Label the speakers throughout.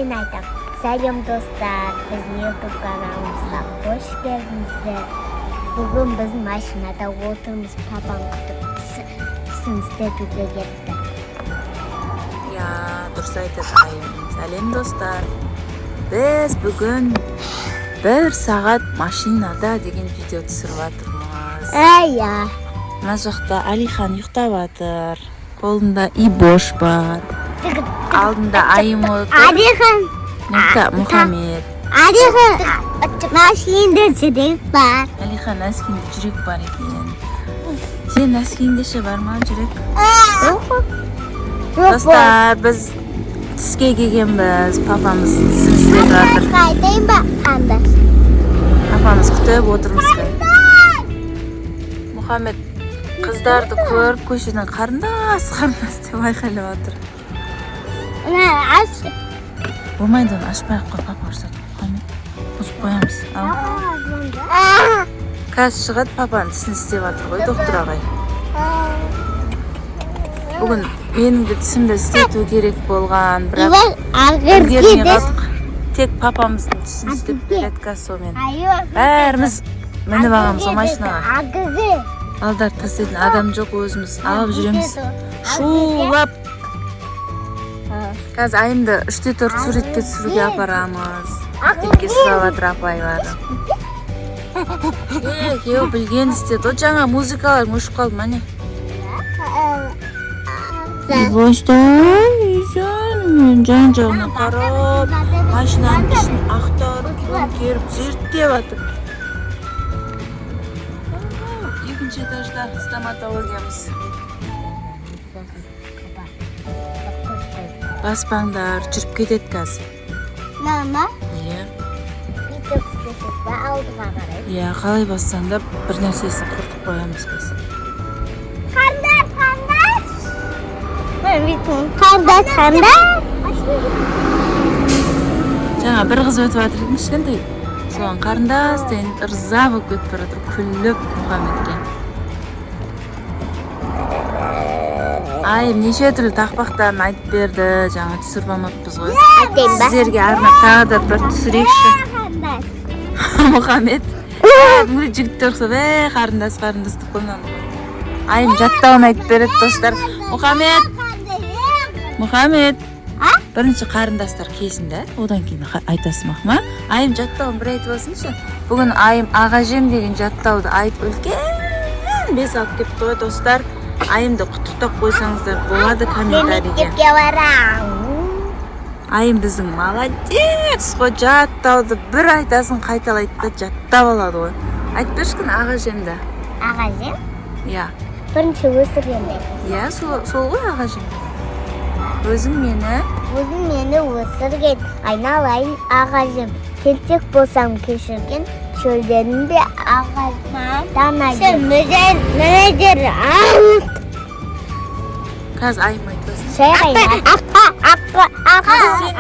Speaker 1: Сәлем достар, біздің YouTube каналымызға қош келдіңіздер. Бүгін біз машинада отырмыз, папам күтіп тісін істетуге кетті.
Speaker 2: Дұрыс айтады. Сәлем достар. Біз бүгін 1 сағат машинада деген видео түсіріп жатырмыз. Мына жақта Алихан ұйықтап жатыр. Қолында Ибош бар. Алдында Айым отыр. Мұхаммед.
Speaker 1: Алихан нәскиінде жүрек бар.
Speaker 2: Алихан нәскиінде жүрек бар екен. Сен нәскиінде ше бар ма жүрек? Достар, біз тіске келгенбіз. Папамыз тісін істеп жатыр.
Speaker 1: Қайтайын ба? Қандай?
Speaker 2: Папамыз күтіп отырмыз. Мұхаммед қыздарды көріп көшеден қарындас деп айқайлап жатыр. Болмайды, оны ашпай-ақ қой, папа ұрсады. Мұхаммед, бұзып қоямыз. Қазір шығады, папаның тісін істеп жатыр ғой, доктор ағай. Бүгін менің де тісімді істету керек болған, бірақ үлгермей қалдық. Тек папамыздың тісін істеп береді кассомен. Бәріміз мініп ағамыз о машинаға. Алдар тастайтын адам жоқ, өзіміз алып жүреміз. Шулап. Қазір Айымды 3-4 суретке түсіруге апарамыз. Мектепке сұрап жатыр апайлары. Кеу білген істеді. О жаңа музыкалар өшіп қалды ма не? Жан-жағына қарап, машинаның ішін ақтарып, керіп, зерттеп жатыр. Екінші этажда стоматологиямыз. Баспаңдар, жүріп кетеді қазір.
Speaker 1: Мама?
Speaker 2: Иә.
Speaker 1: Бүйтіп істесек ба алдыға қарай?
Speaker 2: Иә, қалай бассаң да бір нәрсесін құртып қоямыз біз.
Speaker 1: Қандай?
Speaker 2: Жаңа бір қыз өтіп жатыр екен, кішкентай. Соған қарындас деген ырза болып кетіп бара жатыр, күліп Мұхаммедке. Айым неше түрлі тақпақтарын айтып берді, жаңа түсіріп алмаппыз ғой. Сіздерге арнап тағы да бір түсірейікші. Мұхаммед, кәдімгі жігіттер ұқсап, қарындас деп қойман. Айым жаттауын айтып береді, достар. Мұхаммед, бірінші қарындастар келсін да, одан кейін айтасың ма? Айым жаттауын бір айтып алсыншы. Бүгін Айым ағажем деген жаттауды айтып үлкен бес алып кепті ғой, достар. Айымды құттықтап қойсаңыздар болады комментарийге. Айым біздің молодец ғой, жаттауды бір айтасын қайталайды да жаттап алады ғой. Айтып бершкін ағажемді.
Speaker 1: Ағажем?
Speaker 2: Иә.
Speaker 1: Бірінші өсіргенде.
Speaker 2: Иә, сол ғой ағажем. Өзің мені
Speaker 1: өсірген, айналайын ағажем. Келтек болсам кешірген, шөлдерінде ағажем. Сен мүлдер ауыт.
Speaker 2: Қазір Айым айтасың. Сен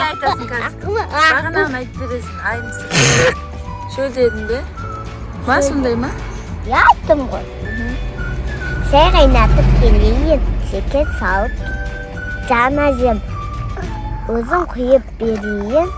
Speaker 2: айтасың қазір. Бағынан айтып бересің, Айым. Шөлдерінде. Ма сондай ма?
Speaker 1: Я айттым ғой. Шай қайнатып келейін, шекер салып жанажем. Өзің құйып берейін,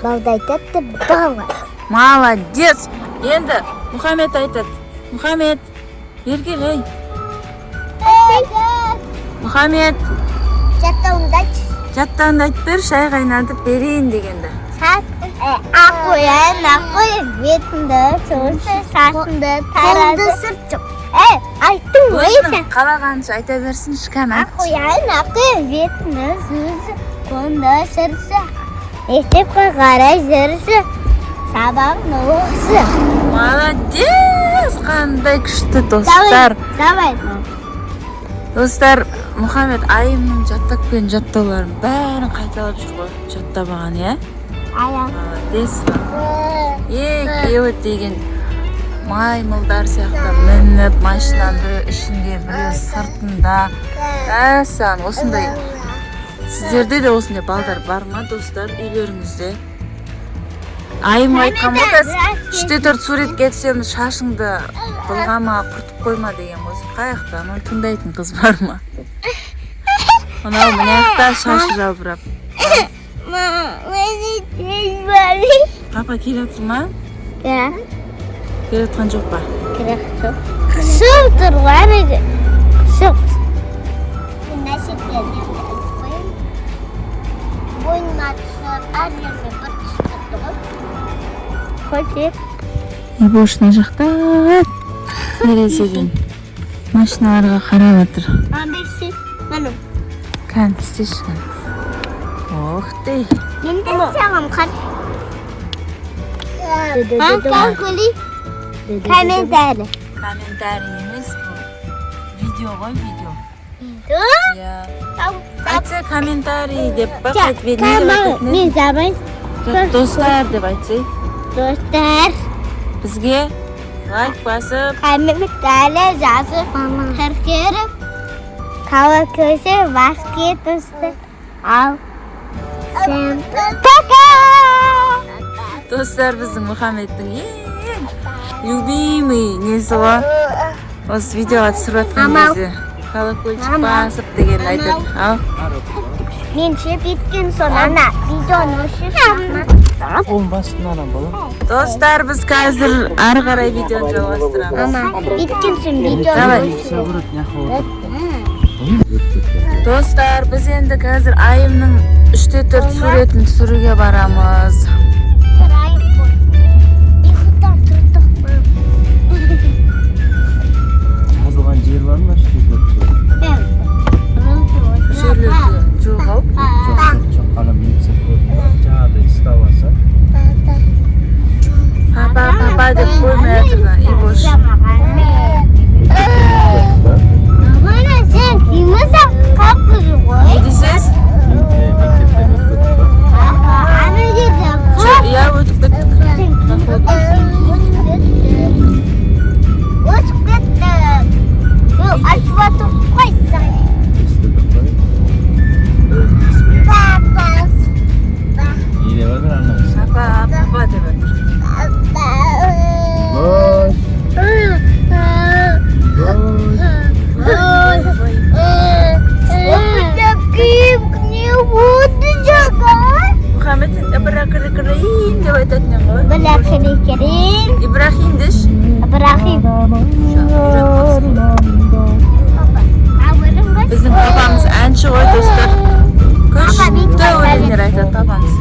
Speaker 1: балдайтатты бағалар.
Speaker 2: Молодец! Енді Мұхаммед айтады. Мұхаммед, бергел, ей. Мұхаммед, жаттауынды айтып бер, шай қайнатып берейін дегенді.
Speaker 1: Аққойын, бетінді, соғысы, сатынды, таразы. Қолды сұртып. Айттың ғой сен.
Speaker 2: Өзінің қалағанша айта берсін, шыққан айтшы.
Speaker 1: Аққойын, бетінді, сөзі, қолды сұрсы. Мектепке қарай жүрсі. Сабағын оқысы.
Speaker 2: Молодец! Қандай күшті достар.
Speaker 1: Давай.
Speaker 2: Достар, Мұхаммед Айымның жаттап келген жаттауларын бәрін қайталап жүр ғой. Жаттабаған, иә? Молодец. Кеуіт деген маймылдар сияқты мініп, машинаның бірі ішінде, бірі сыртында. Әсән, осындай. Сіздерде де осындай балдар бар ма, достар, үйлеріңізде? Айым айтқан болтас, 3-4 сурет кетсеміз шашыңды былғама, құртып қойма деген болсын. Қаяқта, оны тыңдайтын қыз бар ма? Мынау міне аяқта шашы жалбырап. Papa kelyaptimi?
Speaker 1: Ya.
Speaker 2: Kelayotgan jo'qmi?
Speaker 1: Kerak yo'q. Qisib turgan edi. Qisib. Nasib berdi. Bo'ynatsa azizga bir chiqdi. Qo'yib.
Speaker 2: Boshqa joqda derazadan mashinalarga qarab o'tir.
Speaker 1: Ambisi mana.
Speaker 2: Kan istishgan. Oh, dey.
Speaker 1: Endi sağım qat. Kan kuli. Kommentari.
Speaker 2: Kommentariy emas bu. Video qo'y, video. Ya. Aytsa kommentariy deb faqat
Speaker 1: Men zaman
Speaker 2: do'stlar deb aytsak.
Speaker 1: do'stlar
Speaker 2: Bizga like bosib,
Speaker 1: kommentari yozib kirib qava ko'sa vaqtga do'stlar. Al. Sen taka.
Speaker 2: do'stlar bizning Muhammadning eng любимый nesi bor. O'z videoga tushirayotgan колокольчик bosib degan aytib. Al.
Speaker 1: Men bitgan so'ng ana videoni o'shirib
Speaker 3: Oğlum bastın anam bala.
Speaker 2: Do'stlar biz hozir ari qaray videoni joylashtiramiz.
Speaker 1: ama bitgan so'ng
Speaker 2: Давай.
Speaker 1: videoni
Speaker 3: Sabırık ne oldu?
Speaker 2: Do'stlar biz endi hozir ayimning 3-4 suratini tushirishga boramiz.
Speaker 3: Yazılan ciğer var mı?
Speaker 2: She'rlarga jo'g'ib,
Speaker 3: Çok kalın bir yüksek koydular. Cağda istavasa.
Speaker 2: papa deb qo'ymayapman. Ibosh.
Speaker 1: Mana sen kimsan? Qapqiri qo'y.
Speaker 2: Ne deysiz?
Speaker 3: Mektepten öpüldük.
Speaker 1: Ana yerda
Speaker 2: Ya o'tib ketdik.
Speaker 1: o'tib ketdi. Yo'q, aytib qo'ysan.
Speaker 3: İstedik koy. İsmi.
Speaker 1: Papas.
Speaker 3: İyi de vardır anlamış.
Speaker 2: Papa deb aytdi.
Speaker 3: Boş.
Speaker 2: Muhammed Ibrahim deb aytayotgan qo'y.
Speaker 1: Bilakirikirin.
Speaker 2: Ibrahim desh.
Speaker 1: Ibrahim.
Speaker 2: Bizning papamiz ancha voy do'stlar. Ko'shda o'yinlar aytadi papamiz.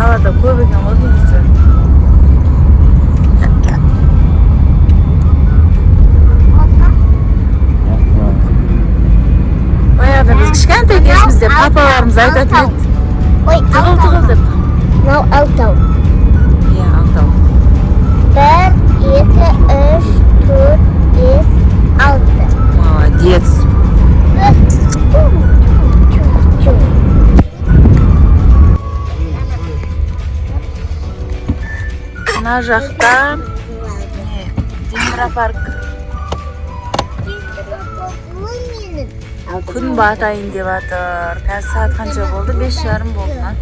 Speaker 2: қалада көп екен ғой негізі. Баяғыда біз кішкентай кішкентай кезімізде папаларымыз айтатын еді.
Speaker 1: Ой,
Speaker 2: Тығыл деп.
Speaker 1: Мынау алтау.
Speaker 2: Иә, алтау.
Speaker 1: 1, 2, 3, 4, 5, 6.
Speaker 2: Молодец. Мына жақта Демиропарк. Күн батайын деп жатыр. Қазір саат қанша болды? 5:30 болды ма?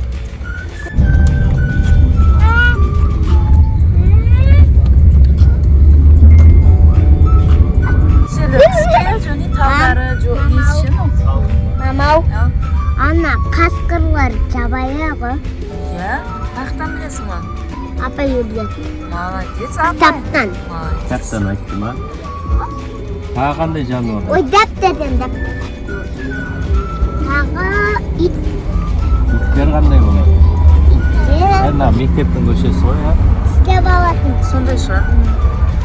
Speaker 2: Жони таулары несі ше?
Speaker 1: Мамау, ана қасқырлар жабайы ғой.
Speaker 2: Иә, қаяқтан білесің ғой?
Speaker 1: Апа үйретті.
Speaker 2: Молодец, апай.
Speaker 1: Кітаптан.
Speaker 2: Молодец.
Speaker 3: Кітаптан айтты ма? Тағы қандай жануар?
Speaker 1: Ой, дәптерден. Тағы ит.
Speaker 3: Иттер қандай болады?
Speaker 1: Иттер
Speaker 3: Ана мектептің көшесі ғой, а?
Speaker 1: тістеп алатын.
Speaker 2: Сондай шығар.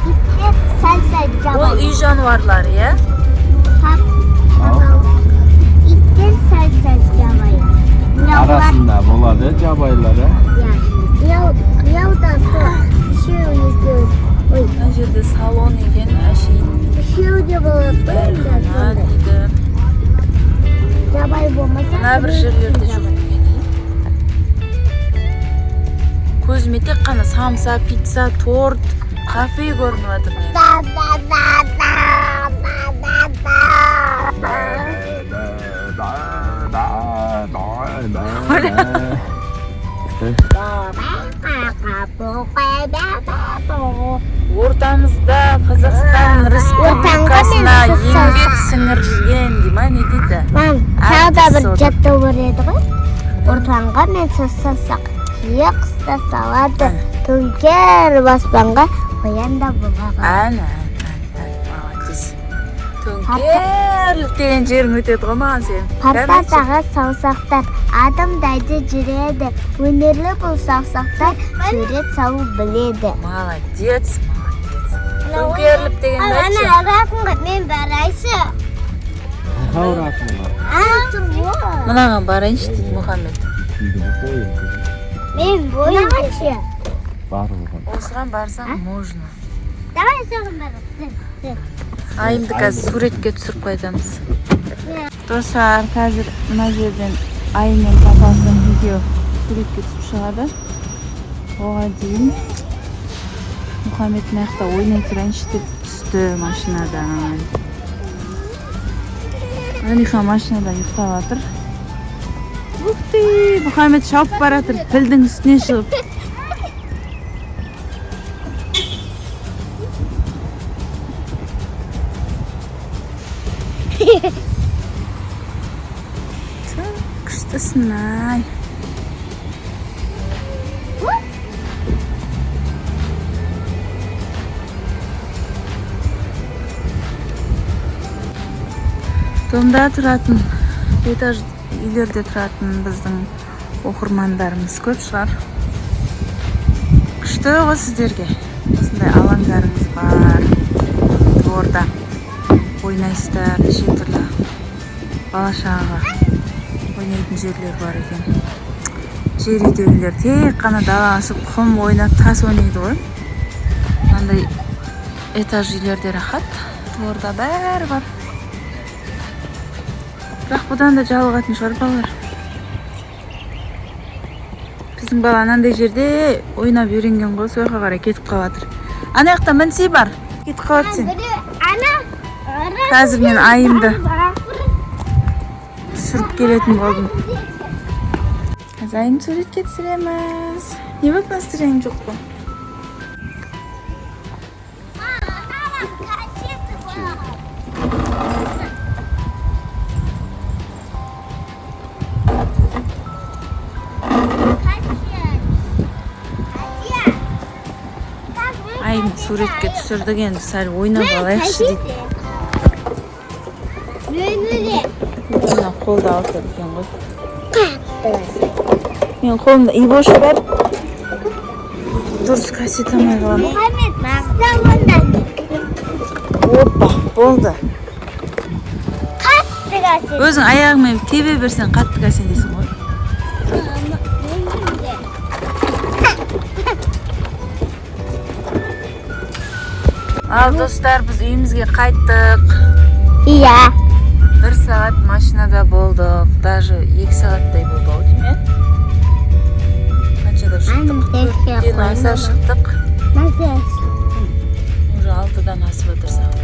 Speaker 1: Иттер сәл-сәл
Speaker 2: Ол
Speaker 1: жабайы.
Speaker 2: үй жануарлары, иә?
Speaker 3: Ал
Speaker 1: Иттер сәл-сәл жабайы.
Speaker 3: арасында болады жабайлары.
Speaker 1: Мияудан үшеу екеу. Ой,
Speaker 2: Мына жерде салон екен, әшейін.
Speaker 1: үшеу де болады.
Speaker 2: Бәрхана дейді.
Speaker 1: Жабай болмаса.
Speaker 2: Мына бір жерлерде жүрген. Көзіме тек қана самса, пицца, торт, кафе көрініп жатыр мен. Ортамызда Қазақстан Республикасына еңбек сіңірген дей ма, не дейді?
Speaker 1: Мам, тағы да бір жаттау бар еді ғой. Ортаңға мен сасасақ, кие қыста салады, төңкер баспанға қоянда бұлаға.
Speaker 2: Әні, молодец. Төңкерлік деген жерің өтеді ғой маған сен.
Speaker 1: Партадағы саусақтар адымдайды жүреді, өнерлі бұл саусақтар сурет салу біледі.
Speaker 2: Молодец, молодец. Төңкерлік деген бәтші.
Speaker 1: Ана ұрасың мен барайшы.
Speaker 3: Қаурасың ба?
Speaker 2: Мынаған барайыншы дейді Мұхаммед.
Speaker 1: Мен бойыншы.
Speaker 3: Бар оған.
Speaker 2: Осыған барсаң можно.
Speaker 1: Давай соған барып.
Speaker 2: Айымды қазір суретке түсіріп қайтамыз. Достар, қазір мына жерден Айым мен папасының видео суретке түсіп шығады. Оған дейін Мұхаммед маяқта ойнай тұрайыншы деп түсті машинадан. Алиха машинадан ұйықтап жатыр. Уфти, Мұхаммед шауып бара жатыр, пілдің үстіне шығып. Күштісін-ай. Домда тұратын, этаж үйлерде тұратын біздің оқырмандарымыз көп шығар. Күшті ғой сіздерге. Осындай алаңдарыңыз бар. Дворда ойнайсыздар, неше түрлі бала-шағаға ойнайтын жерлер бар екен. Жер үйдегілер тек қана дала ашып құм ойнап тас ойнайды ғой. Мынандай этаж үйлерде рахат. Дворда бәрі бар. Бірақ бұдан да жалығатын шығар балалар. Біздің бала анандай жерде ойнап үйренген ғой, сояққа қарай кетіп қалатыр. Ана жақта мінсей бар. Кетіп қалады сен. Қазір мен Айымды түсіріп келетін болдым. Қазір Айымды суретке түсіреміз. Не болып настроением жоқ па? Айым суретке түсірдік, енді сәл ойнап алайықшы дейді. Мына қолда алса екен ғой. Мен қолымда ибошы бар. Дұрыс кассет алмай қаламын.
Speaker 1: Мұхаммед, мақтауында.
Speaker 2: Опа, болды.
Speaker 1: Қаттыға
Speaker 2: Өзің аяғыңмен тебе берсең қатты әсерлейсің ғой. Ал достар, біз үйімізге қайттық.
Speaker 1: Иә.
Speaker 2: 1 сағат машинада болдық. Даже 2 сағаттай болды ау деймін. Қаншада шықтық? Ден аса шықтық. Уже 6-дан асып отыр сағат.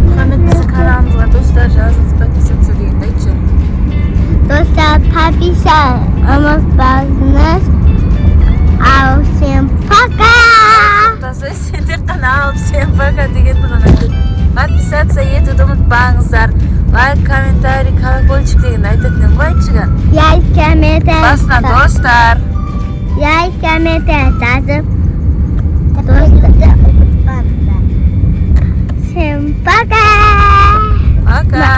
Speaker 2: Мұхаммед, біздің каналымызға достар жазыңыз, подписаться дегенді айтшы.
Speaker 1: Достар, подписывайтесь. Ал, всем пока!
Speaker 2: Сен тек қана алып всем пока дегенді ғана. Подписаться етуді ұмытпаңыздар. Лайк, комментарий, колокольчик дегенді айтатын ғой айтшыға.
Speaker 1: Лайк, комментарий.
Speaker 2: Басына достар.
Speaker 1: Лайк, комментарий жазып. Достар, ұмытпаңыздар. Всем пока!
Speaker 2: Пока.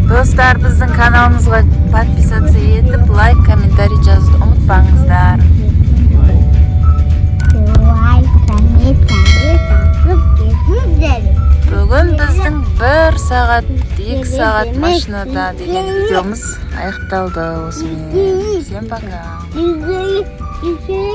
Speaker 2: Достар, біздің каналымызға подписаться етіп, лайк, комментарий жазуды ұмытпаңыздар.
Speaker 1: Лайк, комментарий жазып кетіңіздер.
Speaker 2: Бүгін біздің 1 сағат, 2 сағат машинада деген видеомыз аяқталды осымен. Всем пока.
Speaker 1: Жүзі